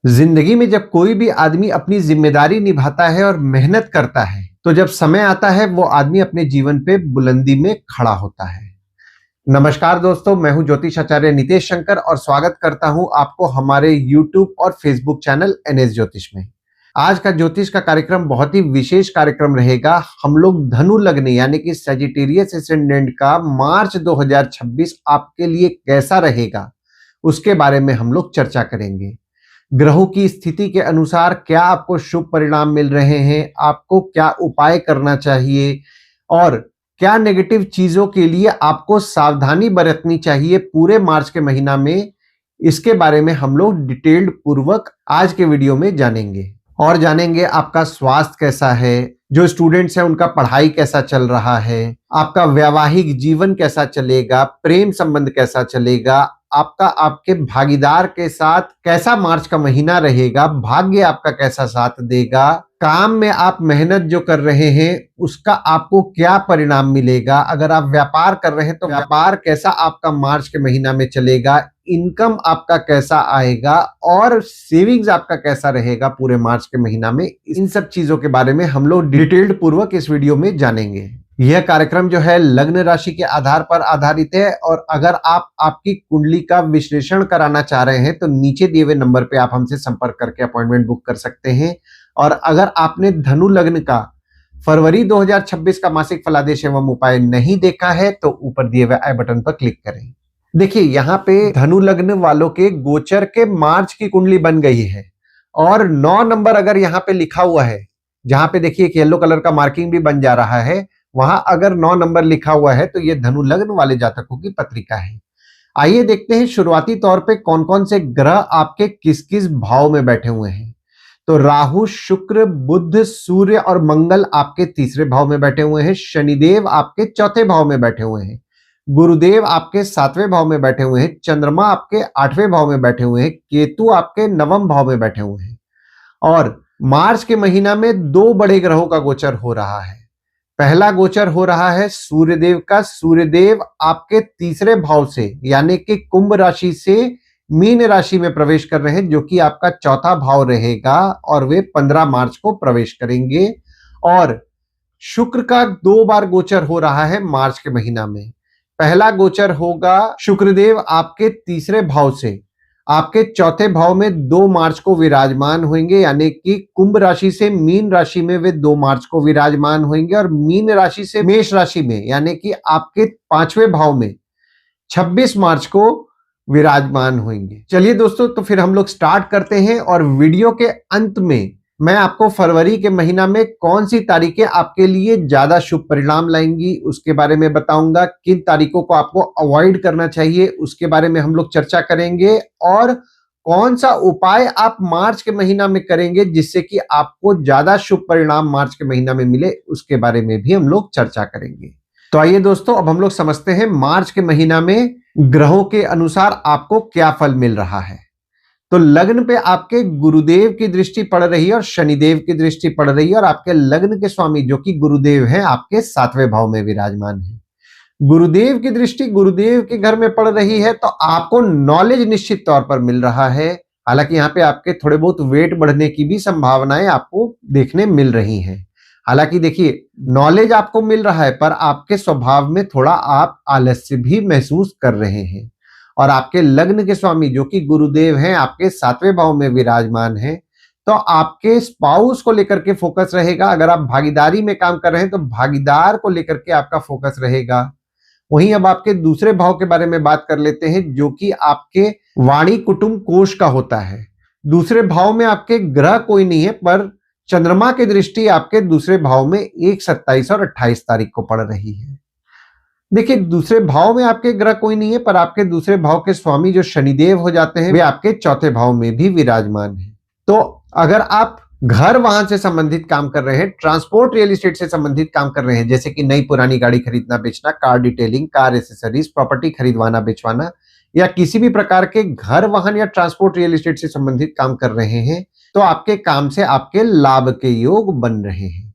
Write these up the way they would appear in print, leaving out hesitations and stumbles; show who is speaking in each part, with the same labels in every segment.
Speaker 1: जिंदगी में जब कोई भी आदमी अपनी जिम्मेदारी निभाता है और मेहनत करता है, तो जब समय आता है वो आदमी अपने जीवन पे बुलंदी में खड़ा होता है। नमस्कार दोस्तों, मैं हूं ज्योतिष आचार्य नितेश शंकर और स्वागत करता हूं आपको हमारे यूट्यूब और फेसबुक चैनल एनएस ज्योतिष में। आज का ज्योतिष का कार्यक्रम बहुत ही विशेष कार्यक्रम रहेगा। हम लोग धनु लग्न यानी कि सजिटेरियस एसेंडेंट का मार्च 2026 आपके लिए कैसा रहेगा, उसके बारे में हम लोग चर्चा करेंगे। ग्रहों की स्थिति के अनुसार क्या आपको शुभ परिणाम मिल रहे हैं, आपको क्या उपाय करना चाहिए और क्या नेगेटिव चीजों के लिए आपको सावधानी बरतनी चाहिए पूरे मार्च के महीना में, इसके बारे में हम लोग डिटेल्ड पूर्वक आज के वीडियो में जानेंगे। और जानेंगे आपका स्वास्थ्य कैसा है, जो स्टूडेंट्स हैं उनका पढ़ाई कैसा चल रहा है, आपका वैवाहिक जीवन कैसा चलेगा, प्रेम संबंध कैसा चलेगा, आपका आपके भागीदार के साथ कैसा मार्च का महीना रहेगा, भाग्य आपका कैसा साथ देगा, काम में आप मेहनत जो कर रहे हैं उसका आपको क्या परिणाम मिलेगा, अगर आप व्यापार कर रहे हैं तो व्यापार कैसा आपका मार्च के महीना में चलेगा, इनकम आपका कैसा आएगा और सेविंग्स आपका कैसा रहेगा पूरे मार्च के महीना में। इन सब चीजों के बारे में हम लोग डिटेल्ड पूर्वक इस वीडियो में जानेंगे। यह कार्यक्रम जो है लग्न राशि के आधार पर आधारित है और अगर आप आपकी कुंडली का विश्लेषण कराना चाह रहे हैं तो नीचे दिए हुए नंबर पे आप हमसे संपर्क करके अपॉइंटमेंट बुक कर सकते हैं। और अगर आपने धनु लग्न का फरवरी 2026 का मासिक फलादेश एवं उपाय नहीं देखा है तो ऊपर दिए हुए आई बटन पर क्लिक करें। देखिए, यहाँ पे धनु लग्न वालों के गोचर के मार्च की कुंडली बन गई है और 9 नंबर अगर यहाँ पे लिखा हुआ है, जहां पे देखिए एक येलो कलर का मार्किंग भी बन जा रहा है, वहां अगर 9 नंबर लिखा हुआ है तो ये धनु लग्न वाले जातकों की पत्रिका है। आइए देखते हैं शुरुआती तौर पे कौन कौन से ग्रह आपके किस किस भाव में बैठे हुए हैं। तो राहु, शुक्र, बुध, सूर्य और मंगल आपके तीसरे भाव में बैठे हुए हैं। शनिदेव आपके चौथे भाव में बैठे हुए हैं। गुरुदेव आपके 7वें भाव में बैठे हुए हैं। चंद्रमा आपके 8वें भाव में बैठे हुए हैं। केतु आपके 9वें भाव में बैठे हुए हैं। और मार्च के महीना में 2 बड़े ग्रहों का गोचर हो रहा है। पहला गोचर हो रहा है सूर्यदेव का। सूर्यदेव आपके तीसरे भाव से यानी कि कुंभ राशि से मीन राशि में प्रवेश कर रहे हैं, जो कि आपका चौथा भाव रहेगा और वे 15 मार्च को प्रवेश करेंगे। और शुक्र का 2 बार गोचर हो रहा है मार्च के महीना में। पहला गोचर होगा शुक्रदेव आपके तीसरे भाव से आपके चौथे भाव में 2 मार्च को विराजमान होंगे, यानी कि कुंभ राशि से मीन राशि में वे 2 मार्च को विराजमान होंगे और मीन राशि से मेष राशि में यानी कि आपके 5वें भाव में 26 मार्च को विराजमान होंगे। चलिए दोस्तों, तो फिर हम लोग स्टार्ट करते हैं और वीडियो के अंत में मैं आपको फरवरी के महीना में कौन सी तारीखें आपके लिए ज्यादा शुभ परिणाम लाएंगी उसके बारे में बताऊंगा। किन तारीखों को आपको अवॉइड करना चाहिए उसके बारे में हम लोग चर्चा करेंगे और कौन सा उपाय आप मार्च के महीना में करेंगे जिससे कि आपको ज्यादा शुभ परिणाम मार्च के महीना में मिले, उसके बारे में भी हम लोग चर्चा करेंगे। तो आइए दोस्तों, अब हम लोग समझते हैं मार्च के महीना में ग्रहों के अनुसार आपको क्या फल मिल रहा है। तो लग्न पे आपके गुरुदेव की दृष्टि पड़ रही है और शनिदेव की दृष्टि पड़ रही है और आपके लग्न के स्वामी जो कि गुरुदेव हैं आपके 7वें भाव में विराजमान है। गुरुदेव की दृष्टि गुरुदेव के घर में पड़ रही है तो आपको नॉलेज निश्चित तौर पर मिल रहा है। हालांकि यहाँ पे आपके थोड़े बहुत वेट बढ़ने की भी संभावनाएं आपको देखने मिल रही हैं। हालांकि देखिए, नॉलेज आपको मिल रहा है पर आपके स्वभाव में थोड़ा आप आलस्य भी महसूस कर रहे हैं। और आपके लग्न के स्वामी जो कि गुरुदेव हैं आपके 7वें भाव में विराजमान हैं, तो आपके स्पाउस को लेकर के फोकस रहेगा। अगर आप भागीदारी में काम कर रहे हैं तो भागीदार को लेकर के आपका फोकस रहेगा। वहीं अब आपके दूसरे भाव के बारे में बात कर लेते हैं जो कि आपके वाणी कुटुंब कोष का होता है। दूसरे भाव में आपके ग्रह कोई नहीं है पर चंद्रमा की दृष्टि आपके दूसरे भाव में 1, 27 और 28 तारीख को पड़ रही है। देखिए, दूसरे भाव में आपके ग्रह कोई नहीं है पर आपके दूसरे भाव के स्वामी जो शनिदेव हो जाते हैं वे आपके चौथे भाव में भी विराजमान है। तो अगर आप घर वाहन से संबंधित काम कर रहे हैं, ट्रांसपोर्ट रियल एस्टेट से संबंधित काम कर रहे हैं, जैसे कि नई पुरानी गाड़ी खरीदना बेचना, car detailing, car accessories, property खरीदवाना बेचवाना या किसी भी प्रकार के घर वाहन या ट्रांसपोर्ट रियल एस्टेट से संबंधित काम कर रहे हैं, तो आपके काम से आपके लाभ के योग बन रहे हैं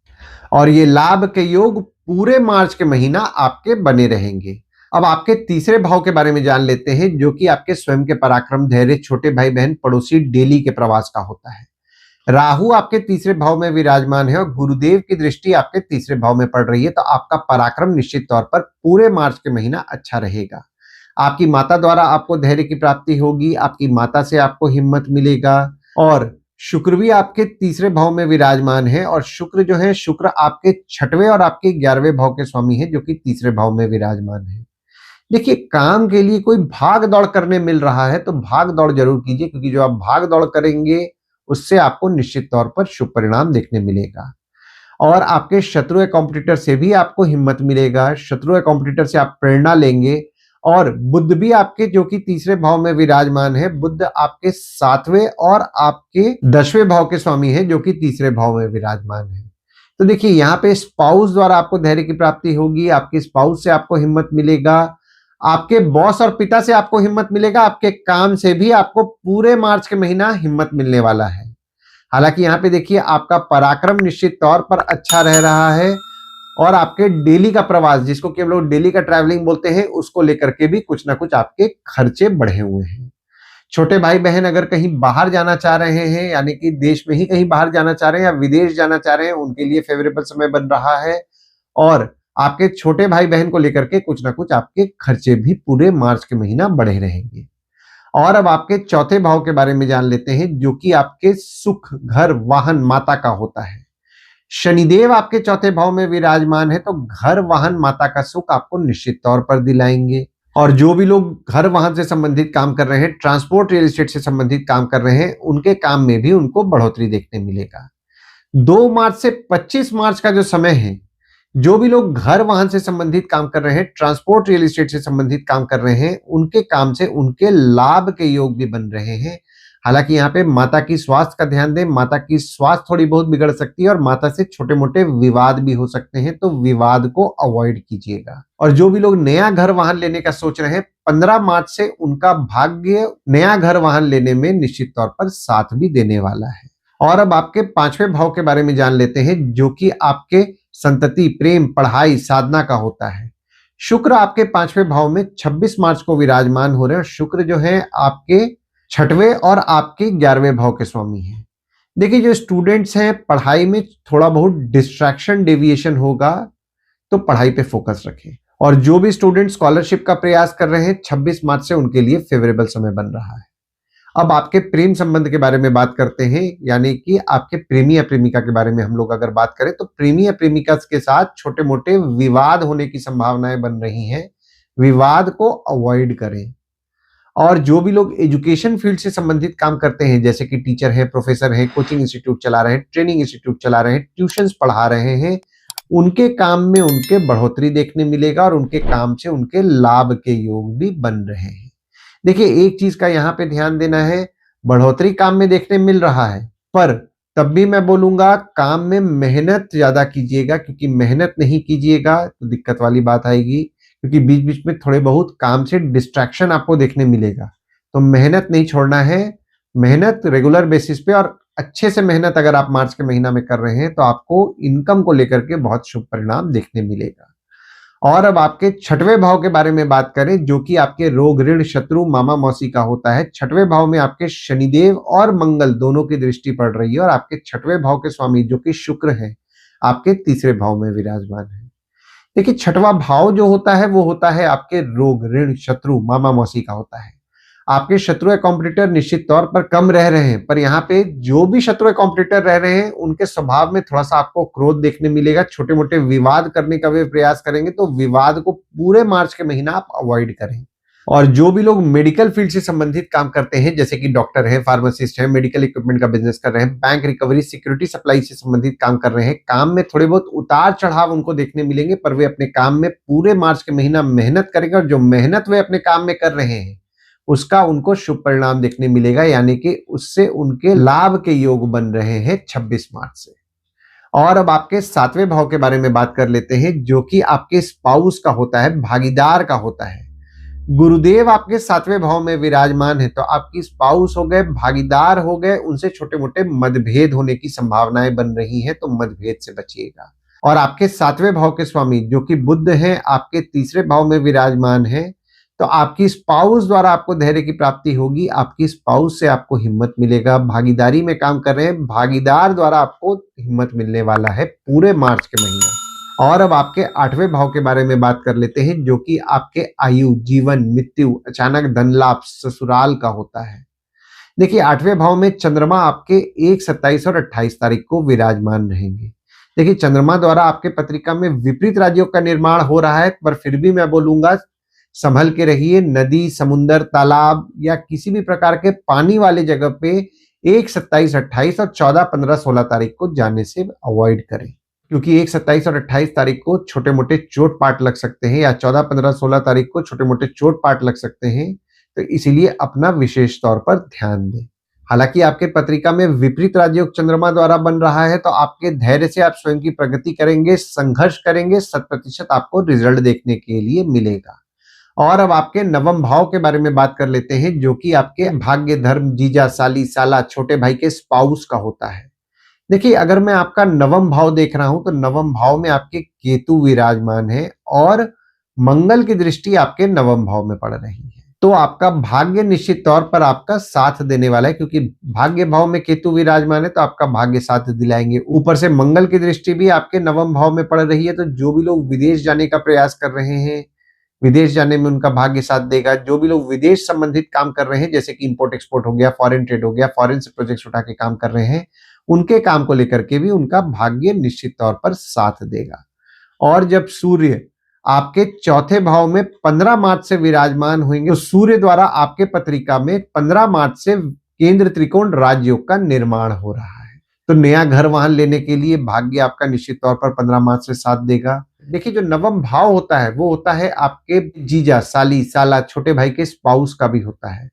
Speaker 1: और ये लाभ के योग पूरे मार्च के महीना आपके बने रहेंगे। अब आपके तीसरे भाव के बारे में जान लेते हैं, जो कि आपके स्वयं के पराक्रम, धैर्य, छोटे भाई बहन, पड़ोसी, डेली के प्रवास का होता है। राहु आपके तीसरे भाव में विराजमान है और गुरुदेव की दृष्टि आपके तीसरे भाव में पड़ रही है, तो आपका पराक्रम निश्चित तौर पर पूरे मार्च के महीना अच्छा रहेगा। आपकी माता द्वारा आपको धैर्य की प्राप्ति होगी, आपकी माता से आपको हिम्मत मिलेगा। और शुक्र भी आपके तीसरे भाव में विराजमान है और शुक्र जो है, शुक्र आपके छठवें और आपके 11वें भाव के स्वामी है, जो कि तीसरे भाव में विराजमान है। देखिए, काम के लिए कोई भाग दौड़ करने मिल रहा है तो भाग दौड़ जरूर कीजिए, क्योंकि जो आप भाग दौड़ करेंगे उससे आपको निश्चित तौर पर शुभ परिणाम देखने मिलेगा। और आपके शत्रु या कॉम्पिटिटर से भी आपको हिम्मत मिलेगा, शत्रु या कॉम्पिटिटर से आप प्रेरणा लेंगे। और बुध भी आपके, जो कि तीसरे भाव में विराजमान है, बुध आपके 7वें और आपके 10वें भाव के स्वामी है, जो कि तीसरे भाव में विराजमान है। तो देखिए, यहाँ पे स्पाउस द्वारा आपको धैर्य की प्राप्ति होगी, आपके स्पाउस से आपको हिम्मत मिलेगा, आपके बॉस और पिता से आपको हिम्मत मिलेगा, आपके काम से भी आपको पूरे मार्च के महीना हिम्मत मिलने वाला है। हालांकि यहाँ पे देखिए, आपका पराक्रम निश्चित तौर पर अच्छा रह रहा है और आपके डेली का प्रवास, जिसको कि हम लोग डेली का ट्रैवलिंग बोलते हैं, उसको लेकर के भी कुछ ना कुछ आपके खर्चे बढ़े हुए हैं। छोटे भाई बहन अगर कहीं बाहर जाना चाह रहे हैं, यानी कि देश में ही कहीं बाहर जाना चाह रहे हैं या विदेश जाना चाह रहे हैं, उनके लिए फेवरेबल समय बन रहा है। और आपके छोटे भाई बहन को लेकर के कुछ ना कुछ आपके खर्चे भी पूरे मार्च के महीना बढ़े रहेंगे। और अब आपके चौथे भाव के बारे में जान लेते हैं, जो कि आपके सुख, घर, वाहन, माता का होता है। शनिदेव आपके चौथे भाव में विराजमान है, तो घर, वाहन, माता का सुख आपको निश्चित तौर पर दिलाएंगे। और जो भी लोग घर, वाहन से संबंधित काम कर रहे हैं, ट्रांसपोर्ट, रियल एस्टेट से संबंधित काम कर रहे हैं, उनके काम में भी उनको बढ़ोतरी देखने मिलेगा। 2 मार्च से 25 मार्च का जो समय है, जो भी लोग घर, वाहन से संबंधित काम कर रहे हैं, ट्रांसपोर्ट, रियल एस्टेट से संबंधित काम कर रहे हैं, उनके काम से उनके लाभ के योग भी बन रहे हैं। हालांकि यहाँ पे माता की स्वास्थ्य का ध्यान दें, माता की स्वास्थ्य थोड़ी बहुत बिगड़ सकती है और माता से छोटे मोटे विवाद भी हो सकते हैं, तो विवाद को अवॉइड कीजिएगा। और जो भी लोग नया घर, वाहन लेने का सोच रहे हैं, 15 मार्च से उनका भाग्य नया घर, वाहन लेने में निश्चित तौर पर साथ भी देने वाला है। और अब आपके 5वें भाव के बारे में जान लेते हैं, जो कि आपके संतति, प्रेम, पढ़ाई, साधना का होता है। शुक्र आपके 5वें भाव में 26 मार्च को विराजमान हो रहे हैं। शुक्र जो है आपके 6वें और आपके 11वें भाव के स्वामी हैं। देखिए, जो स्टूडेंट्स हैं, पढ़ाई में थोड़ा बहुत डिस्ट्रैक्शन, डेविएशन होगा, तो पढ़ाई पे फोकस रखें। और जो भी स्टूडेंट स्कॉलरशिप का प्रयास कर रहे हैं, 26 मार्च से उनके लिए फेवरेबल समय बन रहा है। अब आपके प्रेम संबंध के बारे में बात करते हैं, यानी कि आपके प्रेमी या प्रेमिका के बारे में हम लोग अगर बात करें, तो प्रेमी या प्रेमिका के साथ छोटे मोटे विवाद होने की संभावनाएं बन रही हैं। विवाद को अवॉइड करें। और जो भी लोग एजुकेशन फील्ड से संबंधित काम करते हैं, जैसे कि टीचर है, प्रोफेसर है, कोचिंग इंस्टीट्यूट चला रहे हैं, ट्रेनिंग इंस्टीट्यूट चला रहे हैं, ट्यूशंस पढ़ा रहे हैं, उनके काम में उनके बढ़ोतरी देखने मिलेगा और उनके काम से उनके लाभ के योग भी बन रहे हैं। देखिए, एक चीज का यहाँ पे ध्यान देना है, बढ़ोतरी काम में देखने मिल रहा है, पर तब भी मैं बोलूंगा काम में मेहनत ज्यादा कीजिएगा, क्योंकि मेहनत नहीं कीजिएगा तो दिक्कत वाली बात आएगी, क्योंकि बीच बीच में थोड़े बहुत काम से डिस्ट्रैक्शन आपको देखने मिलेगा। तो मेहनत नहीं छोड़ना है, मेहनत रेगुलर बेसिस पे, और अच्छे से मेहनत अगर आप मार्च के महीना में कर रहे हैं तो आपको इनकम को लेकर के बहुत शुभ परिणाम देखने मिलेगा। और अब आपके 6वें भाव के बारे में बात करें, जो कि आपके रोग, ऋण, शत्रु, मामा, मौसी का होता है। 6वें भाव में आपके शनिदेव और मंगल दोनों की दृष्टि पड़ रही है और आपके 6वें भाव के स्वामी, जो कि शुक्र है, आपके तीसरे भाव में विराजमान है। देखिए, 6वां भाव जो होता है वो होता है आपके रोग, ऋण, शत्रु, मामा, मौसी का होता है। आपके शत्रु या कॉम्पिटिटर निश्चित तौर पर कम रह रहे हैं, पर यहाँ पे जो भी शत्रु या कॉम्पिटिटर रह रहे हैं, उनके स्वभाव में थोड़ा सा आपको क्रोध देखने मिलेगा। छोटे मोटे विवाद करने का वे प्रयास करेंगे, तो विवाद को पूरे मार्च के महीना आप अवॉइड करें। और जो भी लोग मेडिकल फील्ड से संबंधित काम करते हैं, जैसे कि डॉक्टर है, फार्मासिस्ट है, मेडिकल इक्विपमेंट का बिजनेस कर रहे हैं, बैंक रिकवरी, सिक्योरिटी सप्लाई से संबंधित काम कर रहे हैं, काम में थोड़े बहुत उतार चढ़ाव उनको देखने मिलेंगे, पर वे अपने काम में पूरे मार्च के महीना मेहनत करेंगे और जो मेहनत वे अपने काम में कर रहे हैं उसका उनको शुभ परिणाम देखने मिलेगा, यानी कि उससे उनके लाभ के योग बन रहे हैं 26 मार्च से। और अब आपके 7वें भाव के बारे में बात कर लेते हैं, जो कि आपके स्पाउस का होता है, भागीदार का होता है। गुरुदेव आपके 7वें भाव में विराजमान है, तो आपकी स्पाउस हो गए, भागीदार हो गए, उनसे छोटे मोटे मतभेद होने की संभावनाएं बन रही हैं, तो मतभेद से बचिएगा। और आपके 7वें भाव के स्वामी जो कि बुध हैं आपके तीसरे भाव में विराजमान है, तो आपकी स्पाउस द्वारा आपको धैर्य की प्राप्ति होगी। आपकी स्पाउस से आपको हिम्मत मिलेगा। भागीदारी में काम कर रहे हैं, भागीदार द्वारा आपको हिम्मत मिलने वाला है पूरे मार्च के महीना। और अब आपके 8वें भाव के बारे में बात कर लेते हैं, जो कि आपके आयु, जीवन, मृत्यु, अचानक धन लाभ, ससुराल का होता है। देखिए 8वें भाव में चंद्रमा आपके 1, 27 और 28 तारीख को विराजमान रहेंगे। देखिए चंद्रमा द्वारा आपके पत्रिका में विपरीत राज्यों का निर्माण हो रहा है, पर फिर भी मैं बोलूंगा संभल के रहिए। नदी, समुंदर, तालाब या किसी भी प्रकार के पानी वाले जगह पे 1, 27, 28 और 14, 15, 16 तारीख को जाने से अवॉइड करें, क्योंकि 1, 27 और 28 तारीख को छोटे मोटे चोट पाट लग सकते हैं, या 14, 15, 16 तारीख को छोटे मोटे चोट पाट लग सकते हैं। तो इसीलिए अपना विशेष तौर पर ध्यान दें। हालांकि आपके पत्रिका में विपरीत राजयोग चंद्रमा द्वारा बन रहा है, तो आपके धैर्य से आप स्वयं की प्रगति करेंगे, संघर्ष करेंगे, 100% आपको रिजल्ट देखने के लिए मिलेगा। और अब आपके 9वें भाव के बारे में बात कर लेते हैं, जो कि आपके भाग्य, धर्म, जीजा, साली, साला, छोटे भाई के स्पाउस का होता है। देखिए अगर मैं आपका 9वां भाव देख रहा हूं, तो 9वां भाव में आपके केतु विराजमान है और मंगल की दृष्टि आपके 9वां भाव में पड़ रही है। तो आपका भाग्य निश्चित तौर पर आपका साथ देने वाला है, क्योंकि भाग्य भाव में केतु विराजमान है, तो आपका भाग्य साथ दिलाएंगे। ऊपर से मंगल की दृष्टि भी आपके 9वां भाव में पड़ रही है, तो जो भी लोग विदेश जाने का प्रयास कर रहे हैं, विदेश जाने में उनका भाग्य साथ देगा। जो भी लोग विदेश संबंधित काम कर रहे हैं, जैसे कि इंपोर्ट एक्सपोर्ट हो गया, फॉरेन ट्रेड हो गया, फॉरेन से प्रोजेक्ट्स उठा के काम कर रहे हैं, उनके काम को लेकर के भी उनका भाग्य निश्चित तौर पर साथ देगा। और जब सूर्य आपके 4थे भाव में 15 मार्च से विराजमान होंगे, तो सूर्य द्वारा आपके पत्रिका में 15 मार्च से केंद्र त्रिकोण राजयोग का निर्माण हो रहा है। तो नया घर वाहन लेने के लिए भाग्य आपका निश्चित तौर पर 15 मार्च से साथ देगा। देखिए जो 9वां भाव होता है वो होता है आपके जीजा, साली, साला, छोटे भाई के स्पाउस का भी होता है।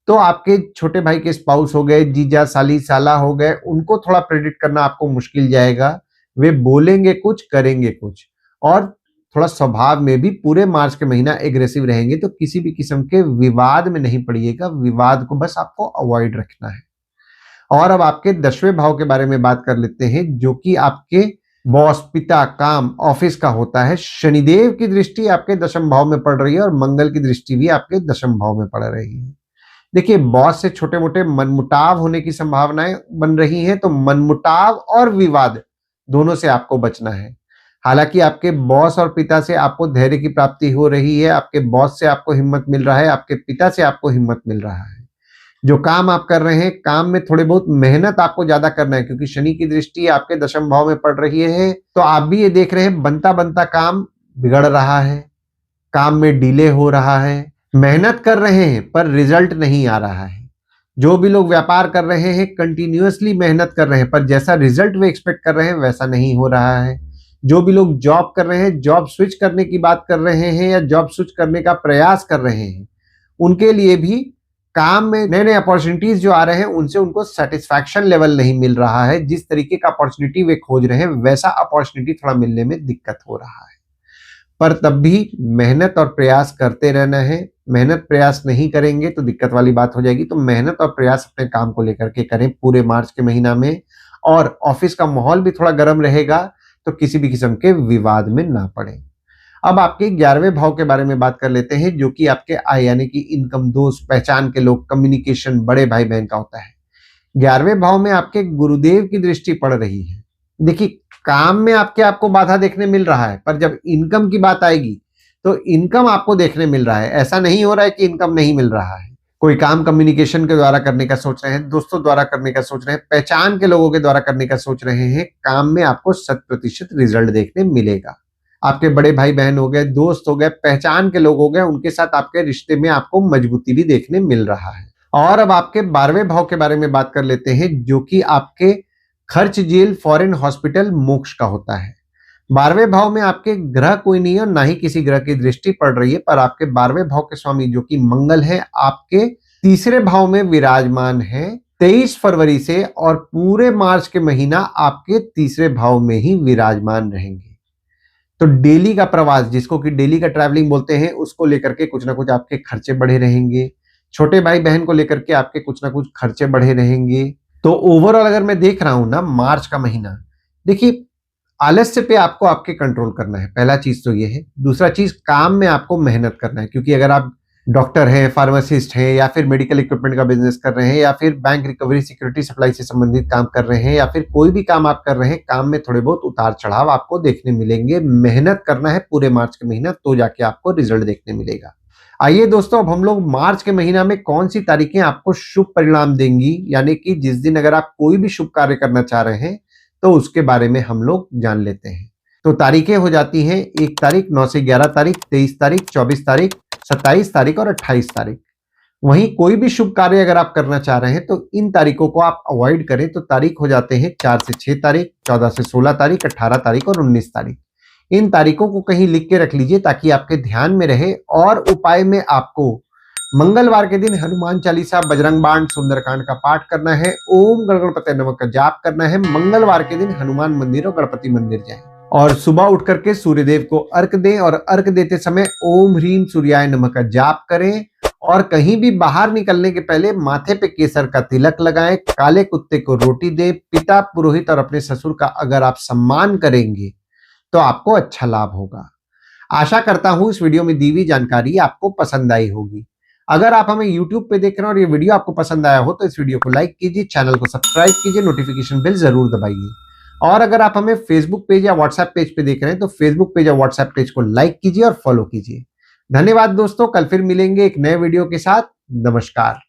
Speaker 1: तो आपके छोटे भाई के स्पाउस हो गए, जीजा, साली, साला हो गए, उनको थोड़ा प्रेडिक्ट करना आपको मुश्किल जाएगा। वे बोलेंगे कुछ, करेंगे कुछ, और थोड़ा स्वभाव में भी पूरे मार्च के महीना एग्रेसिव रहेंगे। तो किसी भी किस्म के विवाद में नहीं पड़िएगा, विवाद को बस आपको अवॉइड रखना है। और अब आपके 10वें भाव के बारे में बात कर लेते हैं, जो कि आपके बॉस, पिता, काम, ऑफिस का होता है। शनिदेव की दृष्टि आपके 10वें भाव में पड़ रही है और मंगल की दृष्टि भी आपके 10वें भाव में पड़ रही है। देखिए बॉस से छोटे मोटे मनमुटाव होने की संभावनाएं बन रही हैं, तो मनमुटाव और विवाद दोनों से आपको बचना है। हालांकि आपके बॉस और पिता से आपको धैर्य की प्राप्ति हो रही है, आपके बॉस से आपको हिम्मत मिल रहा है, आपके पिता से आपको हिम्मत मिल रहा है। जो काम आप कर रहे हैं, काम में थोड़ी बहुत मेहनत आपको ज्यादा करना है, क्योंकि शनि की दृष्टि आपके 10वें भाव में पड़ रही है। तो आप भी ये देख रहे हैं बनता बनता काम बिगड़ रहा है, काम में डिले हो रहा है, मेहनत कर रहे हैं पर रिजल्ट नहीं आ रहा है। जो भी लोग व्यापार कर रहे हैं कंटिन्यूअसली मेहनत कर रहे हैं, पर जैसा रिजल्ट वे एक्सपेक्ट कर रहे हैं वैसा नहीं हो रहा है। जो भी लोग जॉब कर रहे हैं, जॉब स्विच करने की बात कर रहे हैं या जॉब स्विच करने का प्रयास कर रहे हैं, उनके लिए भी काम में नए नए अपॉर्चुनिटीज जो आ रहे हैं उनसे उनको सेटिस्फैक्शन लेवल नहीं मिल रहा है। जिस तरीके का अपॉर्चुनिटी वे खोज रहे हैं वैसा अपॉर्चुनिटी थोड़ा मिलने में दिक्कत हो रहा है। पर तब भी मेहनत और प्रयास करते रहना है। मेहनत प्रयास नहीं करेंगे तो दिक्कत वाली बात हो जाएगी। तो मेहनत और प्रयास अपने काम को लेकर के करें पूरे मार्च के महीना में। और ऑफिस का माहौल भी थोड़ा गर्म रहेगा, तो किसी भी किस्म के विवाद में ना पड़े। अब आपके 11वें भाव के बारे में बात कर लेते हैं, जो कि आपके आय यानी कि इनकम, दोस्त, पहचान के लोग, कम्युनिकेशन, बड़े भाई बहन का होता है। 11वें भाव में आपके गुरुदेव की दृष्टि पड़ रही है। देखिए काम में आपको बाधा देखने मिल रहा है, पर जब इनकम की बात आएगी तो इनकम आपको देखने मिल रहा है। ऐसा नहीं हो रहा है कि इनकम नहीं मिल रहा है। कोई काम कम्युनिकेशन के द्वारा करने का सोच रहे हैं, दोस्तों द्वारा करने का सोच रहे हैं, पहचान के लोगों के द्वारा करने का सोच रहे हैं, काम में आपको 100% रिजल्ट देखने मिलेगा। आपके बड़े भाई बहन हो गए, दोस्त हो गए, पहचान के लोग हो गए, उनके साथ आपके रिश्ते में आपको मजबूती भी देखने मिल रहा है। और अब आपके 12वें भाव के बारे में बात कर लेते हैं, जो कि आपके खर्च, जेल, फॉरेन, हॉस्पिटल, मोक्ष का होता है। 12वें भाव में आपके ग्रह कोई नहीं है, ना ही किसी ग्रह की दृष्टि पड़ रही है, पर आपके 12वें भाव के स्वामी जो कि मंगल है आपके तीसरे भाव में विराजमान है 23 फरवरी से, और पूरे मार्च के महीना आपके तीसरे भाव में ही विराजमान रहेंगे। तो डेली का प्रवास, जिसको कि डेली का ट्रैवलिंग बोलते हैं, उसको लेकर के कुछ ना कुछ आपके खर्चे बढ़े रहेंगे। छोटे भाई बहन को लेकर के आपके कुछ ना कुछ खर्चे बढ़े रहेंगे। तो ओवरऑल अगर मैं देख रहा हूं ना मार्च का महीना, देखिए आलस्य पे आपको आपके कंट्रोल करना है, पहला चीज तो ये है। दूसरा चीज, काम में आपको मेहनत करना है, क्योंकि अगर आप डॉक्टर हैं, फार्मासिस्ट हैं, या फिर मेडिकल इक्विपमेंट का बिजनेस कर रहे हैं, या फिर बैंक रिकवरी सिक्योरिटी सप्लाई से संबंधित काम कर रहे हैं, या फिर कोई भी काम आप कर रहे हैं, काम में थोड़े बहुत उतार चढ़ाव आपको देखने मिलेंगे। मेहनत करना है पूरे मार्च के महीना, तो जाके आपको रिजल्ट देखने मिलेगा। आइए दोस्तों, अब हम लोग मार्च के महीना में कौन सी तारीखें आपको शुभ परिणाम देंगी, यानी कि जिस दिन अगर आप कोई भी शुभ कार्य करना चाह रहे हैं तो उसके बारे में हम लोग जान लेते हैं। तो तारीखें हो जाती हैं 1 तारीख, 9 से 11 तारीख, 23 तारीख, 24 तारीख, 27 तारीख और 28 तारीख। वहीं कोई भी शुभ कार्य अगर आप करना चाह रहे हैं तो इन तारीखों को आप अवॉइड करें, तो तारीख हो जाते हैं 4 से 6 तारीख, 14 से 16 तारीख, 18 तारीख और 19 तारीख। इन तारीखों को कहीं लिख के रख लीजिए ताकि आपके ध्यान में रहे। और उपाय में आपको मंगलवार के दिन हनुमान चालीसा, बजरंग बाण, सुंदरकांड का पाठ करना है, ओम गणपति नमः का जाप करना है। मंगलवार के दिन हनुमान मंदिर और गणपति मंदिर जाएं और सुबह उठ करके सूर्यदेव को अर्घ दें और अर्घ देते समय ओम ह्रीम सूर्याय नमः का जाप करें। और कहीं भी बाहर निकलने के पहले माथे पे केसर का तिलक लगाएं, काले कुत्ते को रोटी दें। पिता, पुरोहित और अपने ससुर का अगर आप सम्मान करेंगे तो आपको अच्छा लाभ होगा। आशा करता हूं इस वीडियो में दी हुई जानकारी आपको पसंद आई होगी। अगर आप हमें YouTube पे देख रहे हैं और ये वीडियो आपको पसंद आया हो तो इस वीडियो को लाइक कीजिए, चैनल को सब्सक्राइब कीजिए, नोटिफिकेशन बेल जरूर दबाइए। और अगर आप हमें फेसबुक पेज या व्हाट्सएप पेज पे देख रहे हैं तो फेसबुक पेज या व्हाट्सएप पेज को लाइक कीजिए और फॉलो कीजिए। धन्यवाद दोस्तों, कल फिर मिलेंगे एक नए वीडियो के साथ। नमस्कार।